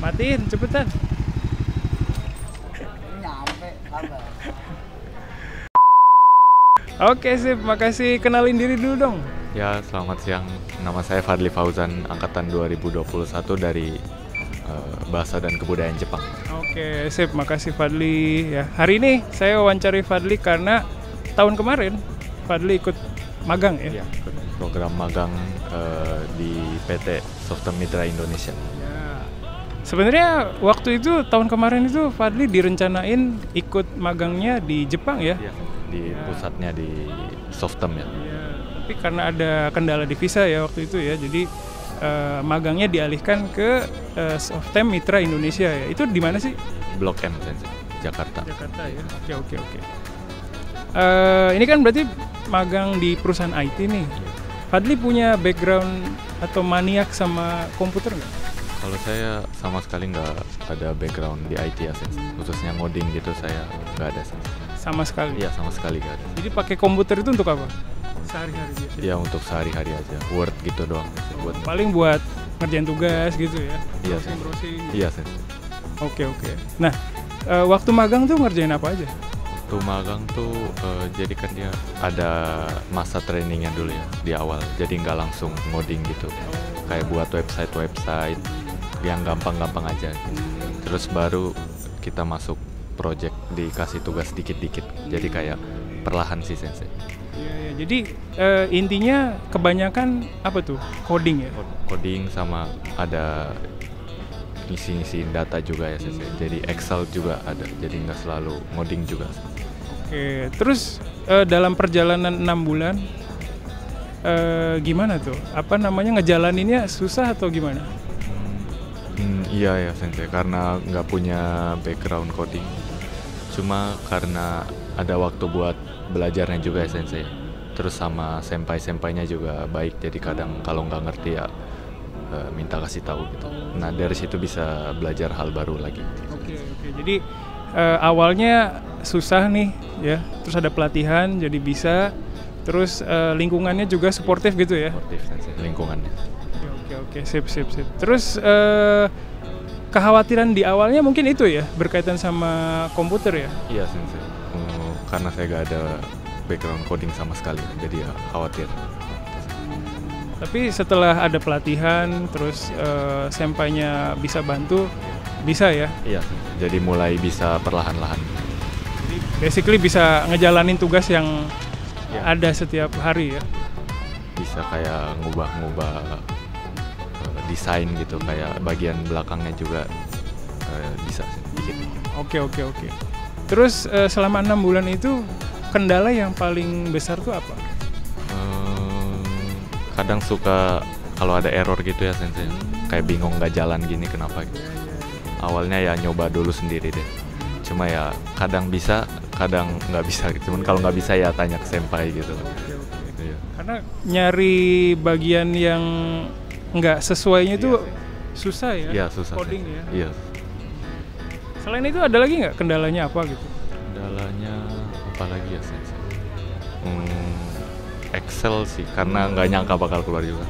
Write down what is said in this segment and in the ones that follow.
Matiin, cepetan. Nyampe, sabar. Oke sip, makasih. Kenalin diri dulu dong. Ya, selamat siang. Nama saya Fadli Fauzan, angkatan 2021 dari Bahasa dan Kebudayaan Jepang. Oke sip, makasih Fadli. Ya, hari ini saya wawancari Fadli karena tahun kemarin Fadli ikut magang ya. Ya, program magang di PT Softem Mitra Indonesia. Ya. Sebenarnya waktu itu tahun kemarin itu Fadli direncanain ikut magangnya di Jepang ya. Ya, di pusatnya di Softem ya. Ya, tapi karena ada kendala di visa ya waktu itu ya, jadi magangnya dialihkan ke Softem Mitra Indonesia ya. Itu di mana sih? Blok M, Jakarta. Jakarta ya. Oke. Ini kan berarti magang di perusahaan IT nih. Fadli punya background atau maniak sama komputer nggak? Kalau saya sama sekali nggak ada background di IT ya, khususnya ngoding gitu saya nggak ada. Sama sekali? Iya, sama sekali nggak ada. Jadi pakai komputer itu untuk apa? Sehari-hari biasa? Ya, untuk sehari-hari aja, Word gitu doang. Paling buat ngerjain tugas gitu ya? Iya, browsing. Iya, Oke. Nah, waktu magang tuh ngerjain apa aja? Waktu magang tuh jadi kan dia ada masa trainingnya dulu ya di awal, jadi nggak langsung ngoding gitu, kayak buat website yang gampang-gampang aja gitu. Terus baru kita masuk project, dikasih tugas dikit-dikit, jadi kayak perlahan sih sensei. Ya, jadi intinya kebanyakan apa tuh? Coding ya? Coding sama ada ngisi-ngisiin data juga ya sensei, jadi Excel juga ada, jadi nggak selalu ngoding juga. Oke, terus dalam perjalanan 6 bulan gimana tuh? Apa namanya, ngejalaninnya susah atau gimana? Iya ya sensei, karena nggak punya background coding. Cuma karena ada waktu buat belajarnya juga ya sensei. Terus sama senpai-senpainya juga baik, jadi kadang kalau nggak ngerti ya minta kasih tahu gitu. Nah, dari situ bisa belajar hal baru lagi. Oke. Jadi awalnya susah nih ya, terus ada pelatihan jadi bisa, terus lingkungannya juga suportif gitu ya. Suportif sensei, lingkungannya. Oke, sip. Terus kekhawatiran di awalnya mungkin itu ya, berkaitan sama komputer ya? Iya sensei, karena saya gak ada background coding sama sekali, jadi ya khawatir. Tapi setelah ada pelatihan, terus senpainya bisa bantu, bisa ya? Iya, jadi mulai bisa perlahan-lahan. Jadi basically bisa ngejalanin tugas yang ada setiap hari ya? Bisa kayak ngubah desain gitu, kayak bagian belakangnya juga bisa sedikit. Oke. Terus selama 6 bulan itu kendala yang paling besar tuh apa? Kadang suka kalau ada error gitu ya sensei, kayak bingung nggak jalan gini kenapa gitu. Awalnya ya nyoba dulu sendiri deh, cuma ya kadang bisa, kadang nggak bisa. Cuman kalau nggak bisa ya tanya ke senpai gitu. Oke. Iya. Karena nyari bagian yang nggak sesuainya itu susah ya? Iya, susah. Coding ya? Iya. Selain itu ada lagi nggak kendalanya apa gitu? Kendalanya apa lagi ya sensei? Excel sih, karena nggak nyangka bakal keluar juga.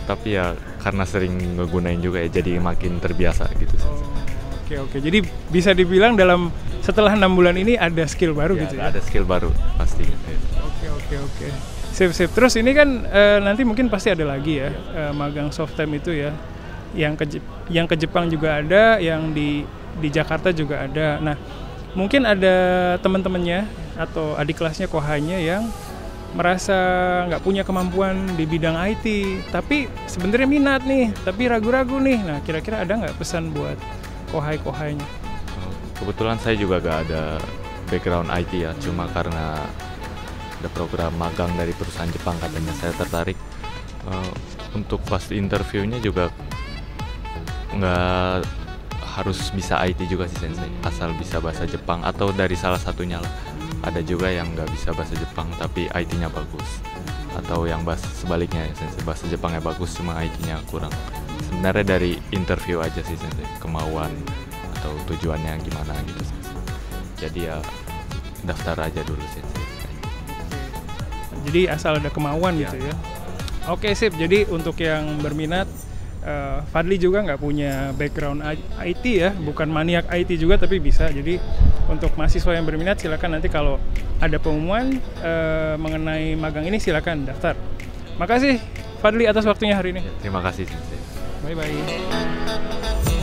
Tapi karena sering ngegunain juga ya, jadi makin terbiasa gitu. Oke. Jadi bisa dibilang setelah 6 bulan ini ada skill baru gitu ya? Ada skill baru pasti. Oke. Sip. Terus ini kan nanti mungkin pasti ada lagi ya magang Softem itu ya, yang ke Jepang juga ada, yang di Jakarta juga ada. Nah, mungkin ada teman-temannya atau adik kelasnya kohainya yang merasa nggak punya kemampuan di bidang IT, tapi sebenarnya minat nih, tapi ragu-ragu nih. Nah, kira-kira ada nggak pesan buat kohainya? Kebetulan saya juga gak ada background IT ya, cuma karena ada program magang dari perusahaan Jepang, katanya saya tertarik. Untuk pas interviewnya juga nggak harus bisa IT juga sih sensei, asal bisa bahasa Jepang atau dari salah satunya lah. Ada juga yang nggak bisa bahasa Jepang tapi IT-nya bagus, atau yang sebaliknya ya sensei, bahasa Jepangnya bagus cuma IT-nya kurang. Sebenarnya dari interview aja sih sensei, kemauan atau tujuannya gimana gitu sensei. Jadi ya daftar aja dulu sensei. Jadi asal ada kemauan gitu ya. Oke sip, jadi untuk yang berminat Fadli juga nggak punya background IT ya, bukan maniak IT juga tapi bisa. Jadi untuk mahasiswa yang berminat silakan nanti kalau ada pengumuman mengenai magang ini silakan daftar. Makasih Fadli atas waktunya hari ini. Terima kasih Sensei. Bye bye.